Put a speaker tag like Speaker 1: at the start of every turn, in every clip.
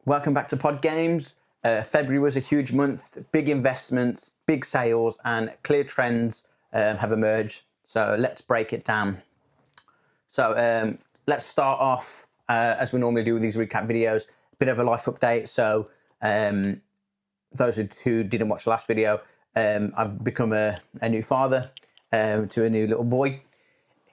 Speaker 1: Welcome back to Pod Games. February was a huge month, big investments, big sales, and clear trends have emerged. So let's break it down. So let's start off, as we normally do with these recap videos, a bit of a life update. So those who didn't watch the last video, I've become a new father to a new little boy.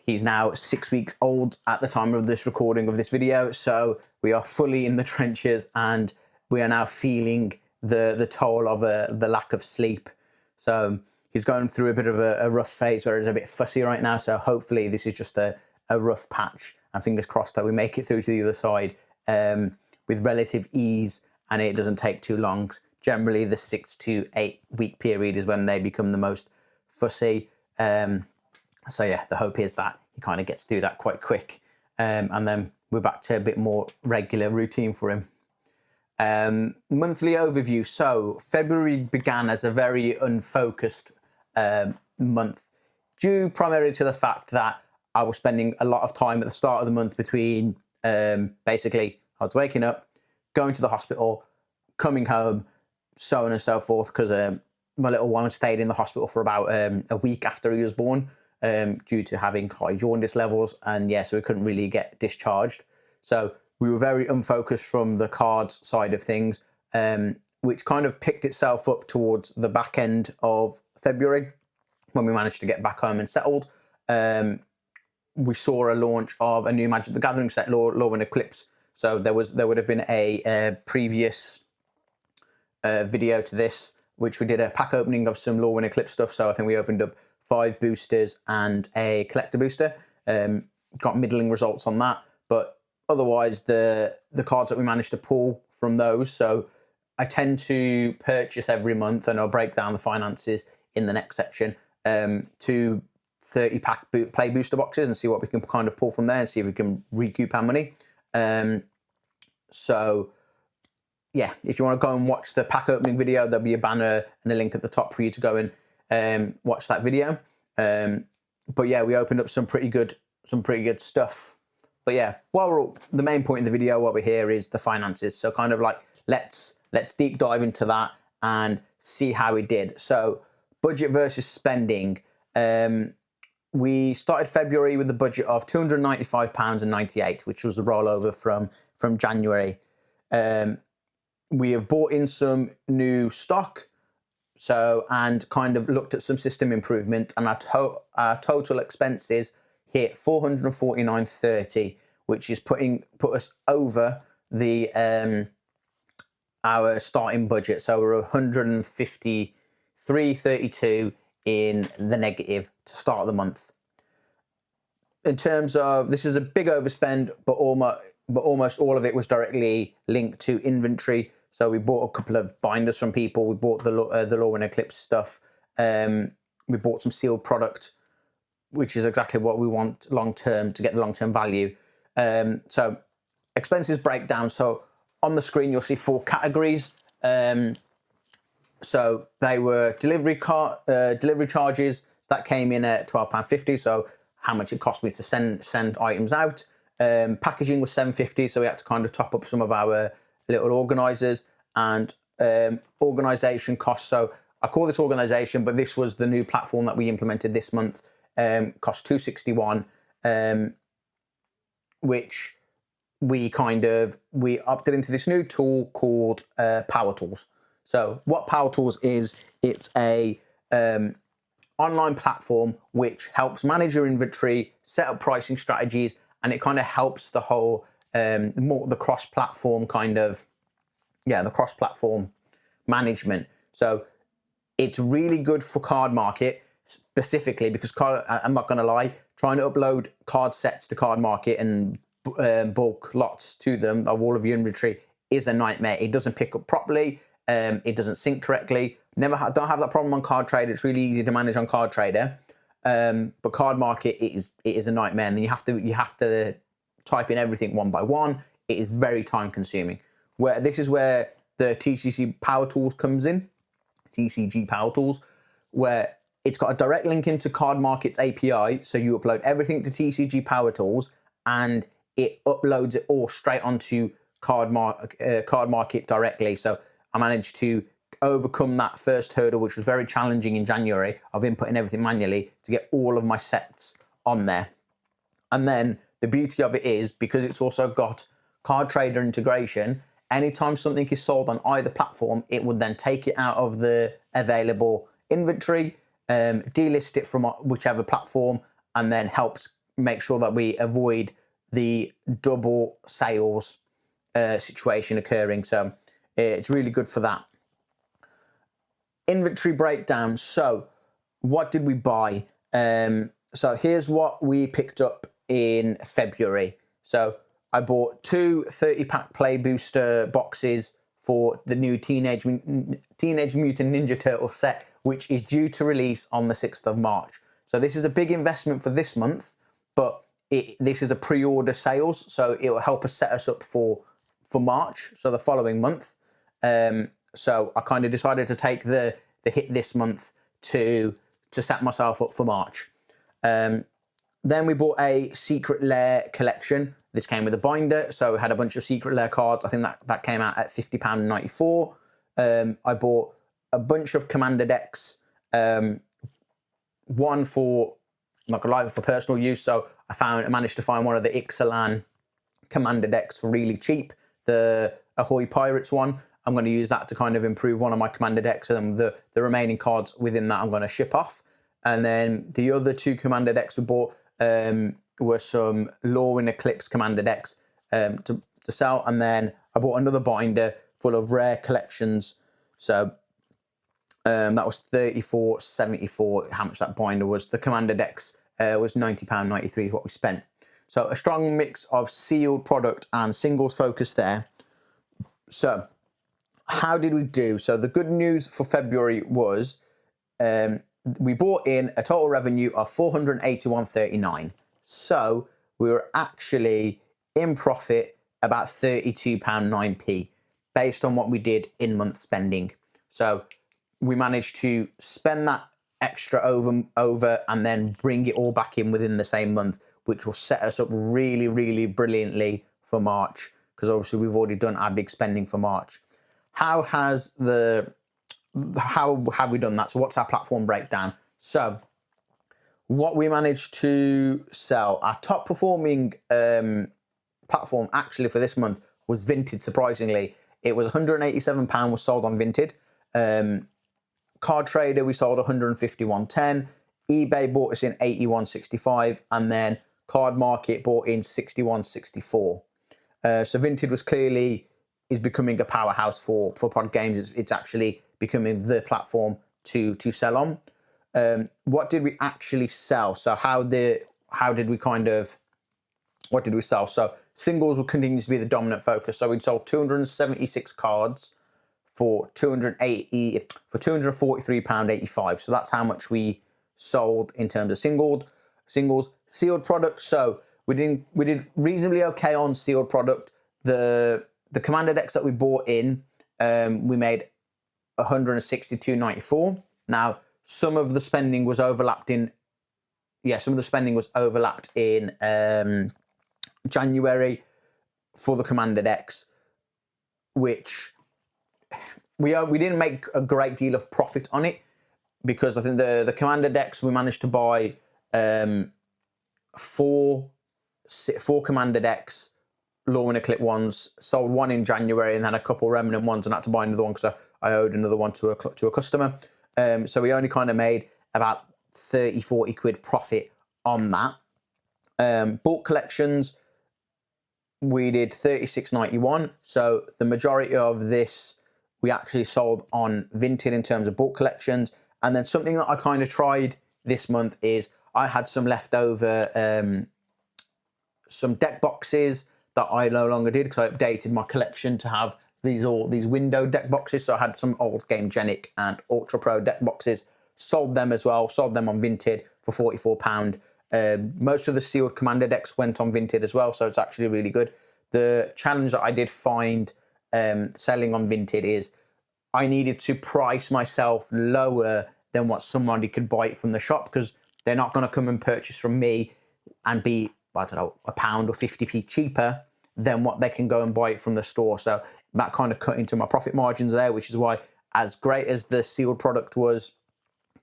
Speaker 1: He's now 6 weeks old at the time of this recording of this video. So we are fully in the trenches and we are now feeling the toll of the lack of sleep. So he's going through a bit of a rough phase where he's a bit fussy right now. So hopefully this is just a rough patch, and fingers crossed that we make it through to the other side with relative ease and it doesn't take too long. Generally the 6 to 8 week period is when they become the most fussy. So yeah, the hope is that he kind of gets through that quite quick, and then we're back to a bit more regular routine for him. Monthly overview. So February began as a very unfocused month, due primarily to the fact that I was spending a lot of time at the start of the month between basically I was waking up, going to the hospital, coming home, so on and so forth, because my little one stayed in the hospital for about a week after he was born, due to having high jaundice levels, and yeah, so we couldn't really get discharged. So we were very unfocused from the cards side of things, which kind of picked itself up towards the back end of February when we managed to get back home and settled. We saw a launch of a new Magic the Gathering set, Lore and Eclipse. So there would have been a previous video to this, which we did a pack opening of some Lore and Eclipse stuff. So I think we opened up 5 boosters and a collector booster. Got middling results on that, but otherwise the cards that we managed to pull from those. So I tend to purchase every month, and I'll break down the finances in the next section, 2 30-pack play booster boxes and see what we can kind of pull from there and see if we can recoup our money. So yeah, if you want to go and watch the pack opening video, there'll be a banner and a link at the top for you to go and watch that video. But yeah, we opened up some pretty good stuff. But yeah, the main point of the video, what we're here is the finances. So kind of like let's deep dive into that and see how we did. So budget versus spending. We started February with a budget of £295.98, which was the rollover from January. We have bought in some new stock, and kind of looked at some system improvement, and our total expenses hit £449.30, which is put us over the our starting budget. So we're £153.32 in the negative to start the month. In terms of, this is a big overspend, but almost all of it was directly linked to inventory. So we bought a couple of binders from people. We bought the Lore and Eclipse stuff. We bought some sealed product, which is exactly what we want long term to get the long term value. So expenses breakdown. So on the screen you'll see 4 categories. So they were delivery charges. So that came in at £12.50. So how much it cost me to send items out. Packaging was £7.50. So we had to kind of top up some of our little organisers, and organisation costs. So I call this organisation, but this was the new platform that we implemented this month. Cost £261, which we opted into this new tool called Power Tools. So what Power Tools is, it's a online platform which helps manage your inventory, set up pricing strategies, and it kind of helps the whole more the cross-platform the cross-platform management. So it's really good for CardMarket specifically because I'm not going to lie, trying to upload card sets to CardMarket and bulk lots to them of all of your inventory is a nightmare. It doesn't pick up properly. It doesn't sync correctly. Don't have that problem on CardTrader. It's really easy to manage on CardTrader. But CardMarket, it is a nightmare, and you have to type in everything one by one. It is very time consuming. This is where the TCG Power Tools comes in. TCG Power Tools, where it's got a direct link into CardMarket's API. So you upload everything to TCG Power Tools, and it uploads it all straight onto CardMarket directly. So I managed to overcome that first hurdle, which was very challenging in January, of inputting everything manually to get all of my sets on there. And then the beauty of it is, because it's also got CardTrader integration, anytime something is sold on either platform, it would then take it out of the available inventory, delist it from whichever platform, and then helps make sure that we avoid the double sales situation occurring. So it's really good for that. Inventory breakdown. So what did we buy? So here's what we picked up in February. So I bought two 30-pack Play Booster boxes for the new Teenage Mutant Ninja Turtle set, which is due to release on the 6th of March. So this is a big investment for this month, but this is a pre-order sales, so it will help us set us up for March, so the following month. So I kind of decided to take the hit this month to set myself up for March. Then we bought a Secret Lair collection. This came with a binder, so we had a bunch of Secret Lair cards. I think that came out at £50.94. I bought a bunch of Commander decks, one for for personal use. So I managed to find one of the Ixalan Commander decks for really cheap, the Ahoy Pirates one. I'm going to use that to kind of improve one of my Commander decks, and the remaining cards within that I'm going to ship off. And then the other two Commander decks we bought were some Law in Eclipse Commander decks to sell. And then I bought another binder full of rare collections. So that was $34.74, how much that binder was. The Commander decks was £90.93 is what we spent. So a strong mix of sealed product and singles focus there. So how did we do? So the good news for February was we brought in a total revenue of $481.39. So we were actually in profit about £32.9p based on what we did in month spending. So we managed to spend that extra over and then bring it all back in within the same month, which will set us up really, really brilliantly for March, because obviously we've already done our big spending for March. How have we done that? So what's our platform breakdown? So what we managed to sell, our top performing platform actually for this month was Vinted, surprisingly. It was £187 was sold on Vinted. CardTrader, we sold 151.10. eBay bought us in 81.65, and then CardMarket bought in 61.64. So Vinted is becoming a powerhouse for pod games. It's actually becoming the platform to sell on. What did we actually sell? So what did we sell? So singles will continue to be the dominant focus. So we sold 276 cards for £243.85. So that's how much we sold in terms of singles. Sealed products. So we did reasonably okay on sealed product. The Commander decks that we bought in, we made $162.94. Now some of the spending was overlapped in January for the Commander decks, which we didn't make a great deal of profit on it, because I think the Commander decks we managed to buy four Commander decks, Law and Eclipse ones, sold one in January, and then a couple remnant ones, and had to buy another one because I owed another one to a customer. So we only kind of made about 30-40 quid profit on that. Bulk collections, we did 36.91. So the majority of this we actually sold on Vinted in terms of bulk collections. And then something that I kind of tried this month is I had some leftover some deck boxes that I no longer did, because I updated my collection to have these window deck boxes. So I had some old Game Genic and Ultra Pro deck boxes, sold them as well, sold them on Vinted for £44. Most of the sealed Commander decks went on Vinted as well, so it's actually really good. The challenge that I did find selling on Vinted is I needed to price myself lower than what somebody could buy it from the shop, because they're not going to come and purchase from me and be, I don't know, £1 or 50p cheaper. than what they can go and buy it from the store. So that kind of cut into my profit margins there, which is why, as great as the sealed product was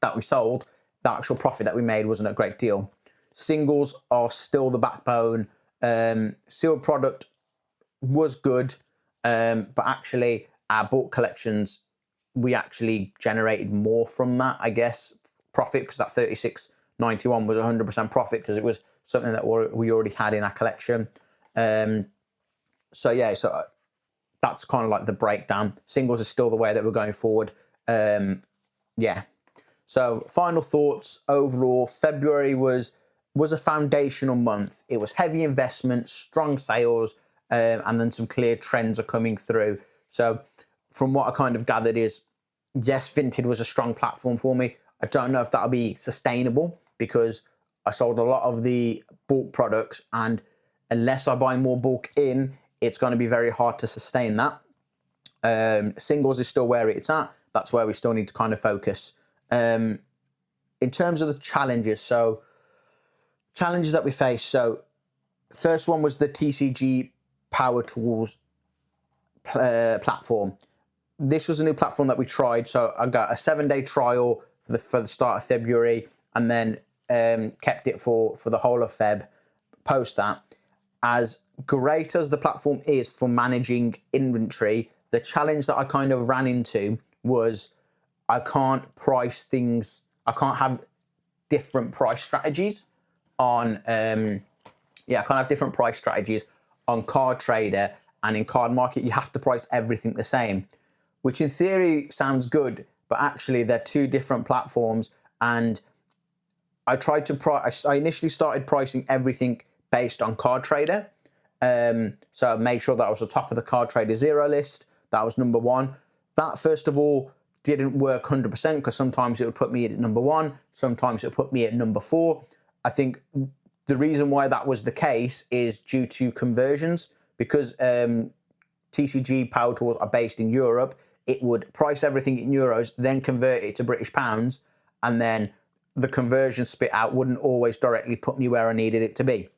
Speaker 1: that we sold, the actual profit that we made wasn't a great deal. Singles are still the backbone. Sealed product was good, but actually our bulk collections, we actually generated more from that, I guess, profit, because that 36.91 was 100% profit because it was something that we already had in our collection. So yeah, so that's kind of like the breakdown. Singles is still the way that we're going forward. Yeah. So final thoughts overall, February was a foundational month. It was heavy investment, strong sales, and then some clear trends are coming through. So from what I kind of gathered is, yes, Vinted was a strong platform for me. I don't know if that'll be sustainable because I sold a lot of the bulk products, and unless I buy more bulk in, it's going to be very hard to sustain that. Singles is still where it's at. That's where we still need to kind of focus. In terms of the challenges, so challenges that we face. So first one was the TCG Power Tools platform. This was a new platform that we tried. So I got a 7-day trial for the start of February, and then kept it for the whole of Feb. Post that, as great as the platform is for managing inventory, the challenge that I kind of ran into was I can't price things. I can't have different price strategies on. I can't have different price strategies on CardTrader and in CardMarket. You have to price everything the same, which in theory sounds good, but actually they're two different platforms. And I tried to price. I initially started pricing everything based on CardTrader. So I made sure that I was the top of the CardTrader 0 list. That was number one. That, first of all, didn't work 100% because sometimes it would put me at number 1, sometimes it would put me at number 4. I think the reason why that was the case is due to conversions, because TCG Power Tools are based in Europe. It would price everything in euros, then convert it to British pounds, and then the conversion spit out wouldn't always directly put me where I needed it to be.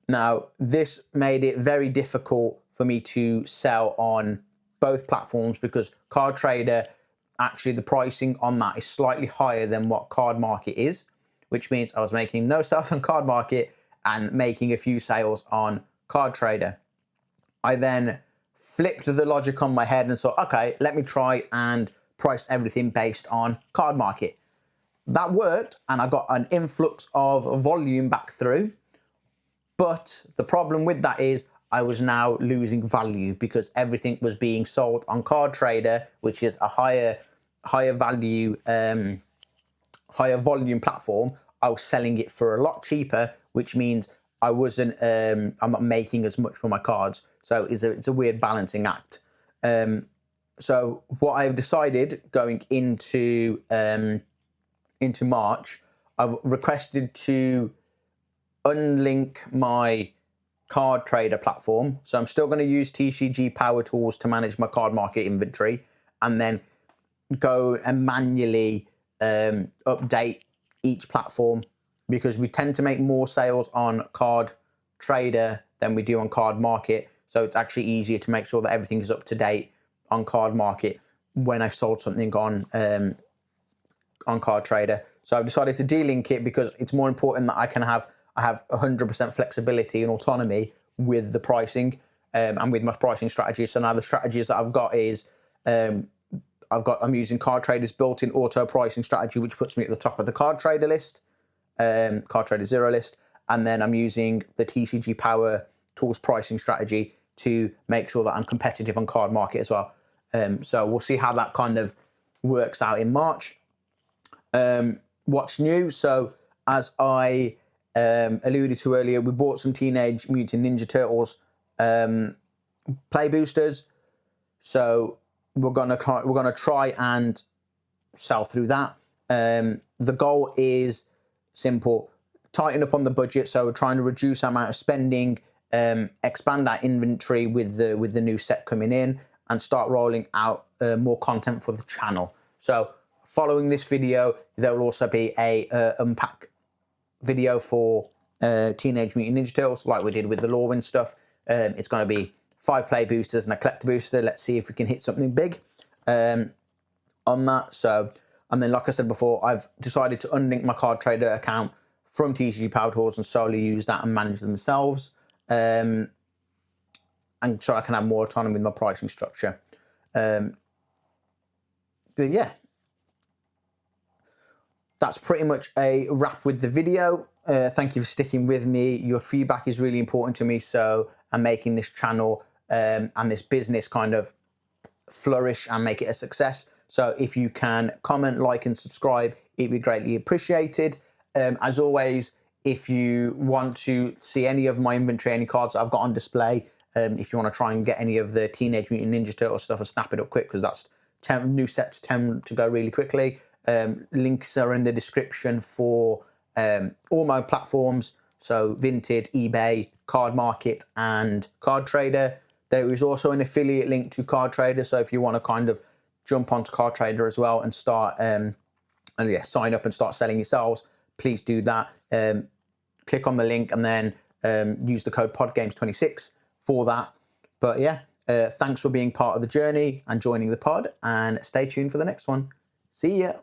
Speaker 1: Now, this made it very difficult for me to sell on both platforms because CardTrader, actually the pricing on that is slightly higher than what CardMarket is, which means I was making no sales on CardMarket and making a few sales on CardTrader. I then flipped the logic on my head and thought, okay, let me try and price everything based on CardMarket. That worked, and I got an influx of volume back through. But the problem with that is I was now losing value because everything was being sold on CardTrader, which is a higher value, higher volume platform. I was selling it for a lot cheaper, which means I wasn't, I'm not making as much for my cards. So it's a weird balancing act. So what I've decided going into March, I've requested to unlink my CardTrader platform. So I'm still going to use TCG Power Tools to manage my CardMarket inventory, and then go and manually update each platform, because we tend to make more sales on CardTrader than we do on CardMarket. So it's actually easier to make sure that everything is up to date on CardMarket when I've sold something on CardTrader. So I've decided to delink it because it's more important that I have 100% flexibility and autonomy with the pricing and with my pricing strategies. So now the strategies that I've got is I'm using CardTrader's built-in auto pricing strategy, which puts me at the top of the CardTrader list, CardTrader 0 list, and then I'm using the TCG Power Tools pricing strategy to make sure that I'm competitive on CardMarket as well. So we'll see how that kind of works out in March. What's new? So as I alluded to earlier, we bought some Teenage Mutant Ninja Turtles play boosters. So we're gonna try and sell through that. The goal is simple: tighten up on the budget. So we're trying to reduce our amount of spending, expand our inventory with the new set coming in, and start rolling out more content for the channel. So following this video, there will also be a unpack video for Teenage Mutant Ninja Turtles, like we did with the Lorwyn stuff. It's going to be 5 play boosters and a collector booster. Let's see if we can hit something big on that. So, and then like I said before, I've decided to unlink my CardTrader account from TCG Power Tools and solely use that and manage themselves. And so I can have more autonomy with my pricing structure. But yeah, that's pretty much a wrap with the video. Thank you for sticking with me. Your feedback is really important to me, so I'm making this channel and this business kind of flourish and make it a success. So if you can comment, like, and subscribe, it'd be greatly appreciated. As always, if you want to see any of my inventory, any cards that I've got on display, if you want to try and get any of the Teenage Mutant Ninja Turtle stuff and snap it up quick, because that's new sets tend to go really quickly. Links are in the description for all my platforms, so Vinted, eBay, CardMarket, and CardTrader. There is also an affiliate link to CardTrader, so if you want to kind of jump onto CardTrader as well and start sign up and start selling yourselves, please do that. Click on the link and then use the code PODGAMES26 for that. But yeah, thanks for being part of the journey and joining the pod, and stay tuned for the next one. See ya.